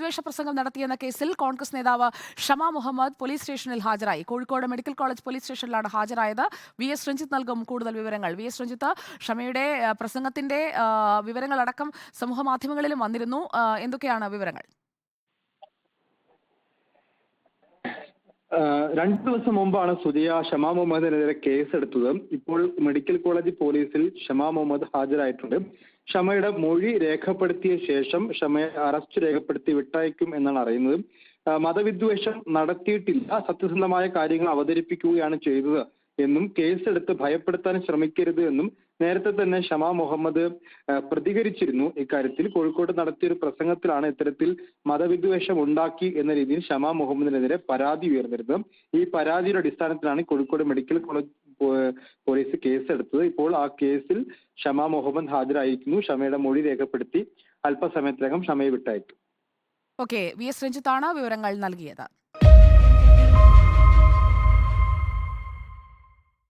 മതവിദ്വേഷ പ്രസംഗം നടത്തിയെന്ന കേസിൽ കോൺഗ്രസ് നേതാവ് ഷമ മുഹമ്മദ് പോലീസ് സ്റ്റേഷനിൽ ഹാജരായി. കോഴിക്കോട് മെഡിക്കൽ കോളേജ് പോലീസ് സ്റ്റേഷനിലാണ് ഹാജരായത്. വി എസ് രഞ്ജിത്ത് നൽകും കൂടുതൽ വിവരങ്ങൾ. വി എസ് രഞ്ജിത്ത്, ഷമയുടെ പ്രസംഗത്തിന്റെ വിവരങ്ങളടക്കം സമൂഹ മാധ്യമങ്ങളിലും വന്നിരുന്നു. എന്തൊക്കെയാണ് വിവരങ്ങൾ? 2 ദിവസം മുമ്പാണ് സുദിയ ഷമാ മുഹമ്മദിനെതിരെ കേസെടുത്തത്. ഇപ്പോൾ മെഡിക്കൽ കോളേജ് പോലീസിൽ ഷമാ മുഹമ്മദ് ഹാജരായിട്ടുണ്ട്. ഷമയുടെ മൊഴി രേഖപ്പെടുത്തിയ ശേഷം ഷമയെ അറസ്റ്റ് രേഖപ്പെടുത്തി വിട്ടയക്കും എന്നാണ് അറിയുന്നത്. മതവിദ്വേഷം നടത്തിയിട്ടില്ല, സത്യസന്ധമായ കാര്യങ്ങൾ അവതരിപ്പിക്കുകയാണ് ചെയ്തത് എന്നും കേസെടുത്ത് ഭയപ്പെടുത്താൻ ശ്രമിക്കരുത് എന്നും നേരത്തെ തന്നെ ഷമാ മുഹമ്മദ് പ്രതികരിച്ചിരുന്നു. ഇക്കാര്യത്തിൽ കോഴിക്കോട് നടത്തിയൊരു പ്രസംഗത്തിലാണ് ഇത്തരത്തിൽ മതവിദ്വേഷം ഉണ്ടാക്കി എന്ന രീതിയിൽ ഷമാ മുഹമ്മദിനെതിരെ പരാതി ഉയർന്നിരുന്നത്. ഈ പരാതിയുടെ അടിസ്ഥാനത്തിലാണ് കോഴിക്കോട് മെഡിക്കൽ കോളേജ് പോലീസ് കേസെടുത്തത്. ഇപ്പോൾ ആ കേസിൽ ഷമാ മുഹമ്മദ് ഹാജരായിരിക്കുന്നു. ഷമയുടെ മൊഴി രേഖപ്പെടുത്തി അല്പസമയത്തിനകം ഷമയെ വിട്ടയക്കും. ഓക്കെ, വി എസ് രഞ്ജിത്താണ് വിവരങ്ങൾ നൽകിയത്.